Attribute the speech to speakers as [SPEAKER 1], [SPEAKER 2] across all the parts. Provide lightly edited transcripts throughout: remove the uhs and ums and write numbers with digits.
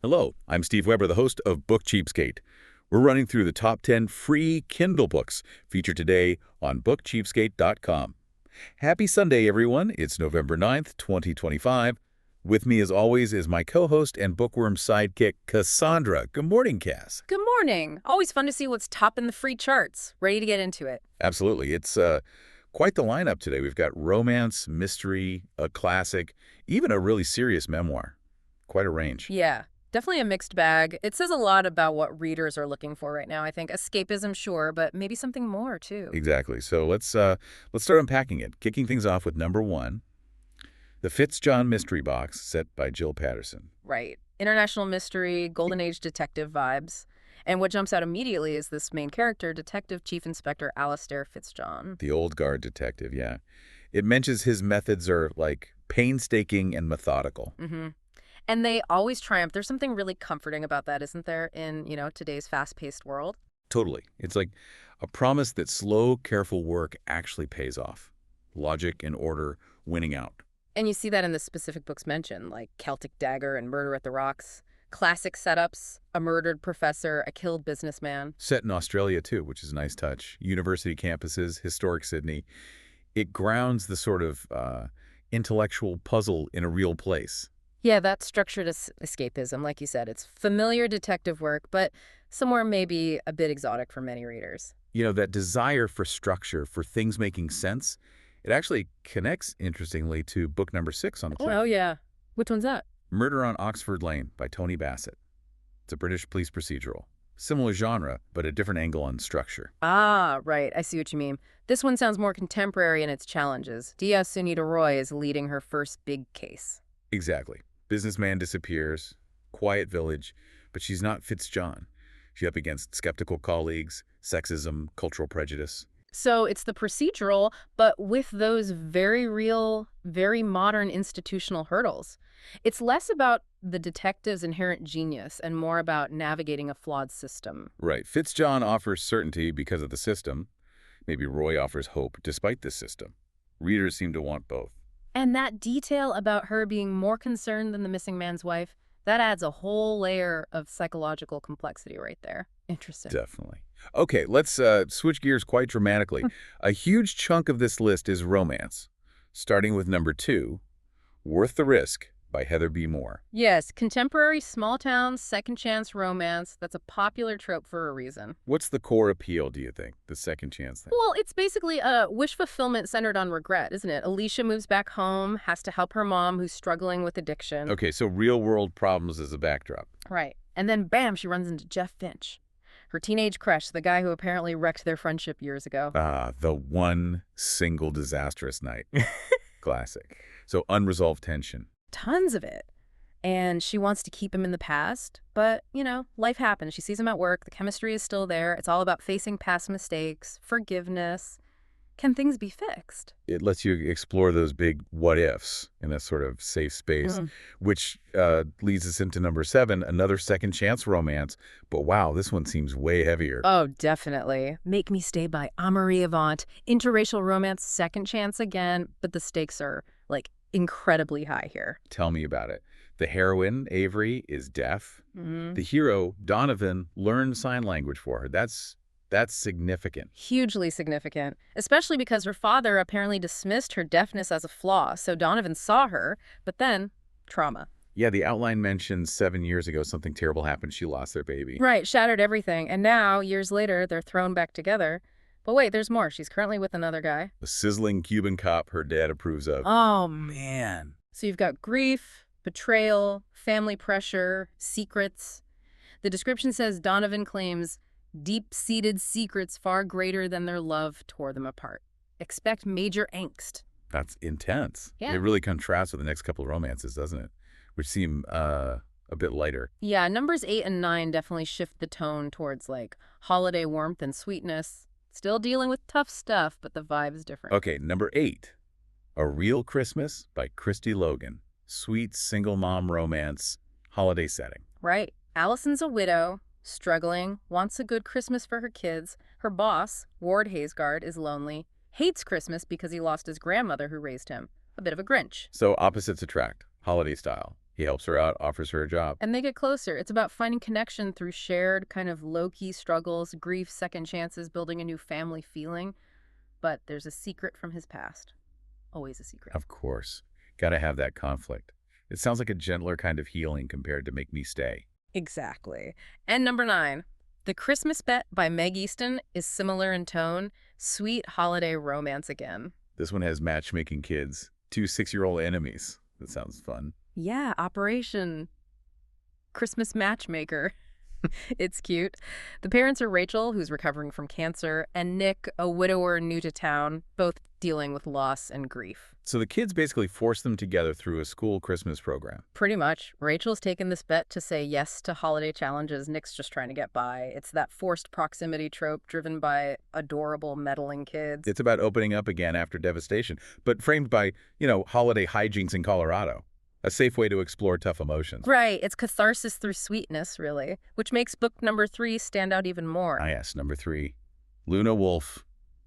[SPEAKER 1] Hello, I'm Steve Weber, the host of Book Cheapskate. We're running through the top 10 free Kindle books featured today on bookcheapskate.com. Happy Sunday, everyone. It's November 9th, 2025. With me, as always, is my co-host and bookworm sidekick, Cassandra. Good morning, Cass.
[SPEAKER 2] Good morning. Always fun to see what's topping the free charts. Ready to get into it.
[SPEAKER 1] Absolutely. It's quite the lineup today. We've got romance, mystery, a classic, even a really serious memoir. Quite a range.
[SPEAKER 2] Yeah, definitely a mixed bag. It says a lot about what readers are looking for right now, I think. Escapism, sure, but maybe something more, too.
[SPEAKER 1] Exactly. So let's start unpacking it. Kicking things off with number 1, The Fitzjohn Mystery Box, set by Jill Patterson.
[SPEAKER 2] Right. International mystery, golden age detective vibes. And what jumps out immediately is this main character, Detective Chief Inspector Alastair Fitzjohn.
[SPEAKER 1] The old guard detective, yeah. It mentions his methods are, like, painstaking and methodical.
[SPEAKER 2] Mm-hmm. And they always triumph. There's something really comforting about that, isn't there, in, today's fast-paced world?
[SPEAKER 1] Totally. It's like a promise that slow, careful work actually pays off. Logic and order winning out.
[SPEAKER 2] And you see that in the specific books mentioned, like Celtic Dagger and Murder at the Rocks. Classic setups, a murdered professor, a killed businessman.
[SPEAKER 1] Set in Australia, too, which is a nice touch. University campuses, historic Sydney. It grounds the sort of intellectual puzzle in a real place.
[SPEAKER 2] Yeah, that structured escapism, like you said. It's familiar detective work, but somewhere maybe a bit exotic for many readers.
[SPEAKER 1] You know, that desire for structure, for things making sense, it actually connects, interestingly, to book number 6 on the list.
[SPEAKER 2] Oh, yeah. Which one's that?
[SPEAKER 1] Murder on Oxford Lane by Tony Bassett. It's a British police procedural. Similar genre, but a different angle on structure.
[SPEAKER 2] Ah, right. I see what you mean. This one sounds more contemporary in its challenges. Dia Sunita Roy is leading her first big case.
[SPEAKER 1] Exactly. Businessman disappears, quiet village, but she's not Fitzjohn. She's up against skeptical colleagues, sexism, cultural prejudice.
[SPEAKER 2] So it's the procedural, but with those very real, very modern institutional hurdles. It's less about the detective's inherent genius and more about navigating a flawed system.
[SPEAKER 1] Right. Fitzjohn offers certainty because of the system. Maybe Roy offers hope despite this system. Readers seem to want both.
[SPEAKER 2] And that detail about her being more concerned than the missing man's wife, that adds a whole layer of psychological complexity right there. Interesting.
[SPEAKER 1] Definitely. Okay, let's switch gears quite dramatically. A huge chunk of this list is romance, starting with number 2, Worth the Risk by Heather B. Moore.
[SPEAKER 2] Yes, contemporary small-town second chance romance. That's a popular trope for a reason.
[SPEAKER 1] What's the core appeal, do you think, the second chance thing?
[SPEAKER 2] Well, it's basically a wish fulfillment centered on regret, isn't it? Alicia moves back home, has to help her mom who's struggling with addiction.
[SPEAKER 1] Okay, so real-world problems as a backdrop.
[SPEAKER 2] Right. And then, bam, she runs into Jeff Finch. Her teenage crush, the guy who apparently wrecked their friendship years ago.
[SPEAKER 1] The one single disastrous night. Classic. So unresolved tension.
[SPEAKER 2] Tons of it. And she wants to keep him in the past, but, life happens. She sees him at work. The chemistry is still there. It's all about facing past mistakes, forgiveness. Can things be fixed?
[SPEAKER 1] It lets you explore those big what-ifs in a sort of safe space, which leads us into number 7, another second chance romance. But wow, this one seems way heavier.
[SPEAKER 2] Oh, definitely. Make Me Stay by Amory Avant. Interracial romance, second chance again, but the stakes are, incredibly high here.
[SPEAKER 1] Tell me about it. The heroine, Avery, is deaf. The hero, Donovan, learned sign language for her. That's significant.
[SPEAKER 2] Hugely significant, especially because her father apparently dismissed her deafness as a flaw. So Donovan saw her, but then trauma.
[SPEAKER 1] Yeah, the outline mentions 7 years ago something terrible happened. She lost their baby.
[SPEAKER 2] Right, shattered everything. And now, years later, they're thrown back together. But wait, there's more. She's currently with another guy.
[SPEAKER 1] A sizzling Cuban cop her dad approves of.
[SPEAKER 2] Oh, man. So you've got grief, betrayal, family pressure, secrets. The description says Donovan claims deep-seated secrets far greater than their love tore them apart. Expect major angst.
[SPEAKER 1] That's intense.
[SPEAKER 2] Yeah.
[SPEAKER 1] It really contrasts with the next couple of romances, doesn't it? Which seem a bit lighter.
[SPEAKER 2] Yeah, numbers 8 and 9 definitely shift the tone towards, holiday warmth and sweetness. Still dealing with tough stuff, but the vibe is different.
[SPEAKER 1] Okay, number 8, A Real Christmas by Christy Logan. Sweet single mom romance, holiday setting.
[SPEAKER 2] Right. Allison's a widow, struggling, wants a good Christmas for her kids. Her boss, Ward Haysgard, is lonely, hates Christmas because he lost his grandmother who raised him. A bit of a Grinch.
[SPEAKER 1] So opposites attract, holiday style. He helps her out, offers her a job.
[SPEAKER 2] And they get closer. It's about finding connection through shared kind of low-key struggles, grief, second chances, building a new family feeling. But there's a secret from his past. Always a secret.
[SPEAKER 1] Of course. Gotta have that conflict. It sounds like a gentler kind of healing compared to Make Me Stay.
[SPEAKER 2] Exactly. And number 9, The Christmas Bet by Meg Easton is similar in tone. Sweet holiday romance again.
[SPEAKER 1] This one has matchmaking kids, 2 6-year-old enemies. That sounds fun.
[SPEAKER 2] Yeah, Operation Christmas Matchmaker. It's cute. The parents are Rachel, who's recovering from cancer, and Nick, a widower new to town, both dealing with loss and grief.
[SPEAKER 1] So the kids basically force them together through a school Christmas program.
[SPEAKER 2] Pretty much. Rachel's taken this bet to say yes to holiday challenges. Nick's just trying to get by. It's that forced proximity trope driven by adorable, meddling kids.
[SPEAKER 1] It's about opening up again after devastation, but framed by, holiday hijinks in Colorado. A safe way to explore tough emotions.
[SPEAKER 2] Right. It's catharsis through sweetness, really, which makes book number 3 stand out even more.
[SPEAKER 1] Ah, yes, number 3. Luna Wolf.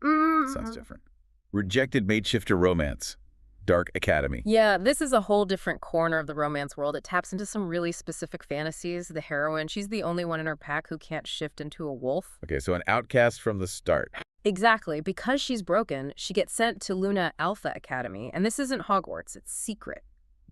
[SPEAKER 1] Sounds different. Rejected Mateshifter Romance. Dark Academy.
[SPEAKER 2] Yeah, this is a whole different corner of the romance world. It taps into some really specific fantasies. The heroine, she's the only one in her pack who can't shift into a wolf.
[SPEAKER 1] Okay, so an outcast from the start.
[SPEAKER 2] Exactly. Because she's broken, she gets sent to Luna Alpha Academy. And this isn't Hogwarts. It's secret,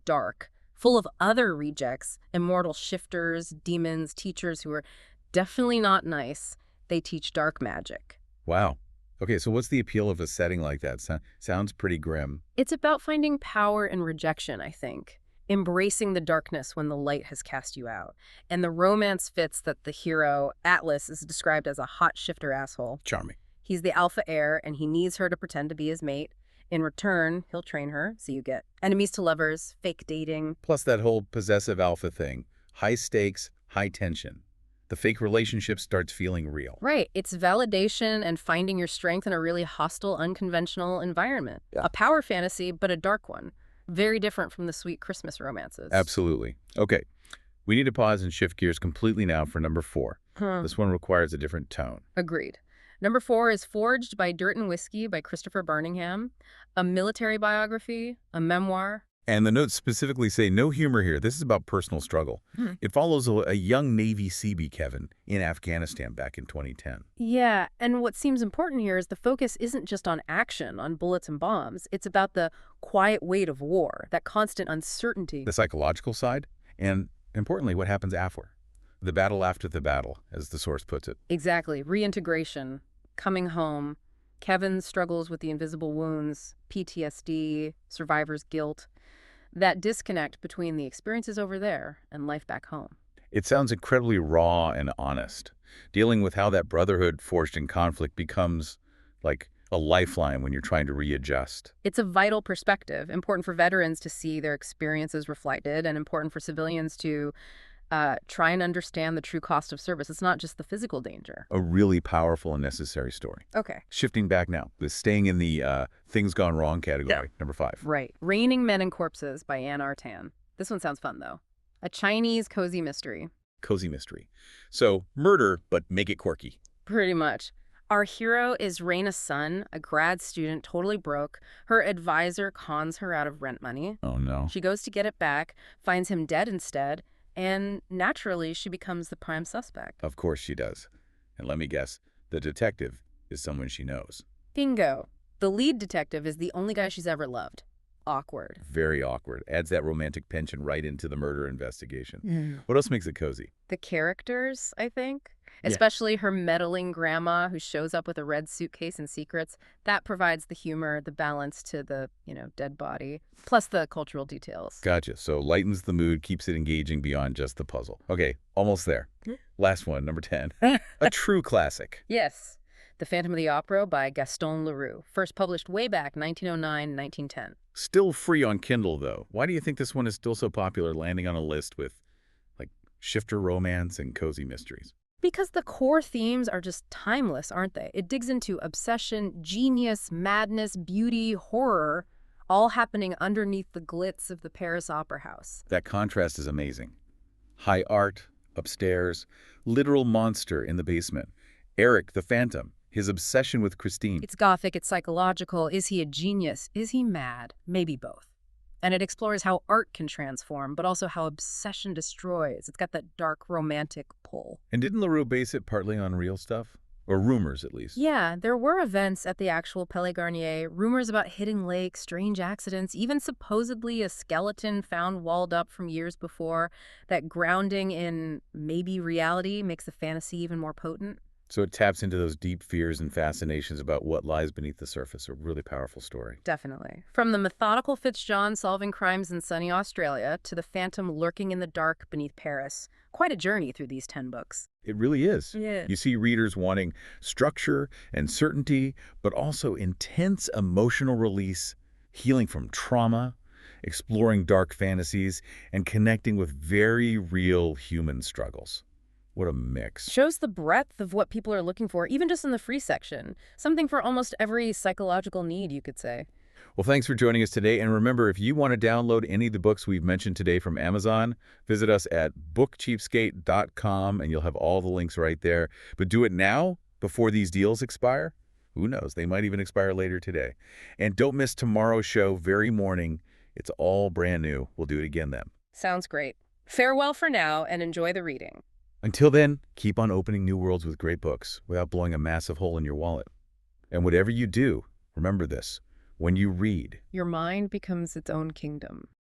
[SPEAKER 2] dark, full of other rejects, immortal shifters, demons, teachers who are definitely not nice. They teach dark magic.
[SPEAKER 1] Wow. Okay, so what's the appeal of a setting like that? Sounds pretty grim.
[SPEAKER 2] It's about finding power in rejection, I think. Embracing the darkness when the light has cast you out. And the romance fits that the hero, Atlas, is described as a hot shifter asshole.
[SPEAKER 1] Charming.
[SPEAKER 2] He's the alpha heir, and he needs her to pretend to be his mate. In return, he'll train her, so you get enemies to lovers, fake dating.
[SPEAKER 1] Plus that whole possessive alpha thing. High stakes, high tension. The fake relationship starts feeling real.
[SPEAKER 2] Right. It's validation and finding your strength in a really hostile, unconventional environment.
[SPEAKER 1] Yeah.
[SPEAKER 2] A power fantasy, but a dark one. Very different from the sweet Christmas romances.
[SPEAKER 1] Absolutely. Okay, we need to pause and shift gears completely now for number 4. This one requires a different tone.
[SPEAKER 2] Agreed. Number 4 is Forged by Dirt and Whiskey by Christopher Barningham, a military biography, a memoir.
[SPEAKER 1] And the notes specifically say no humor here. This is about personal struggle. It follows a young Navy Seabee Kevin in Afghanistan back in 2010.
[SPEAKER 2] Yeah, and what seems important here is the focus isn't just on action, on bullets and bombs. It's about the quiet weight of war, that constant uncertainty.
[SPEAKER 1] The psychological side, and importantly, what happens after. The battle after the battle, as the source puts it.
[SPEAKER 2] Exactly. Reintegration, coming home. Kevin struggles with the invisible wounds, PTSD, survivor's guilt. That disconnect between the experiences over there and life back home.
[SPEAKER 1] It sounds incredibly raw and honest, dealing with how that brotherhood forged in conflict becomes like a lifeline when you're trying to readjust.
[SPEAKER 2] It's a vital perspective, important for veterans to see their experiences reflected and important for civilians to try and understand the true cost of service. It's not just the physical danger.
[SPEAKER 1] A really powerful and necessary story.
[SPEAKER 2] Okay.
[SPEAKER 1] Shifting back now, staying in the things gone wrong category, number 5.
[SPEAKER 2] Right. Raining Men and Corpses by Ann R. Tan. This one sounds fun, though. A Chinese cozy mystery.
[SPEAKER 1] Cozy mystery. So, murder, but make it quirky.
[SPEAKER 2] Pretty much. Our hero is Raina's son, a grad student, totally broke. Her advisor cons her out of rent money.
[SPEAKER 1] Oh, no.
[SPEAKER 2] She goes to get it back, finds him dead instead, and naturally she becomes the prime suspect.
[SPEAKER 1] Of course she does. And let me guess, the detective is someone she knows.
[SPEAKER 2] Bingo. The lead detective is the only guy she's ever loved. Awkward.
[SPEAKER 1] Very awkward. Adds that romantic tension right into the murder investigation. What else makes it cozy?
[SPEAKER 2] The characters, I think. Especially her meddling grandma who shows up with a red suitcase and secrets. That provides the humor, the balance to the, dead body, plus the cultural details.
[SPEAKER 1] Gotcha. So lightens the mood, keeps it engaging beyond just the puzzle. Okay, almost there. Last one, number 10. A true classic.
[SPEAKER 2] Yes. The Phantom of the Opera by Gaston Leroux. First published way back 1909-1910.
[SPEAKER 1] Still free on Kindle, though. Why do you think this one is still so popular, landing on a list with, shifter romance and cozy mysteries?
[SPEAKER 2] Because the core themes are just timeless, aren't they? It digs into obsession, genius, madness, beauty, horror, all happening underneath the glitz of the Paris Opera House.
[SPEAKER 1] That contrast is amazing. High art, upstairs, literal monster in the basement. Eric, the Phantom, his obsession with Christine.
[SPEAKER 2] It's Gothic, it's psychological. Is he a genius? Is he mad? Maybe both. And it explores how art can transform, but also how obsession destroys. It's got that dark, romantic pull.
[SPEAKER 1] And didn't LaRue base it partly on real stuff? Or rumors, at least?
[SPEAKER 2] Yeah, there were events at the actual Palais Garnier, rumors about hitting lakes, strange accidents, even supposedly a skeleton found walled up from years before. That grounding in maybe reality makes the fantasy even more potent.
[SPEAKER 1] So it taps into those deep fears and fascinations about what lies beneath the surface. A really powerful story.
[SPEAKER 2] Definitely. From the methodical Fitzjohn solving crimes in sunny Australia to the phantom lurking in the dark beneath Paris. Quite a journey through these 10 books.
[SPEAKER 1] It really is.
[SPEAKER 2] Yeah.
[SPEAKER 1] You see readers wanting structure and certainty, but also intense emotional release, healing from trauma, exploring dark fantasies, and connecting with very real human struggles. What a mix.
[SPEAKER 2] Shows the breadth of what people are looking for, even just in the free section. Something for almost every psychological need, you could say.
[SPEAKER 1] Well, thanks for joining us today. And remember, if you want to download any of the books we've mentioned today from Amazon, visit us at bookcheapskate.com and you'll have all the links right there. But do it now before these deals expire. Who knows? They might even expire later today. And don't miss tomorrow's show, very morning. It's all brand new. We'll do it again then.
[SPEAKER 2] Sounds great. Farewell for now and enjoy the reading.
[SPEAKER 1] Until then, keep on opening new worlds with great books without blowing a massive hole in your wallet. And whatever you do, remember this. When you read,
[SPEAKER 2] Your mind becomes its own kingdom.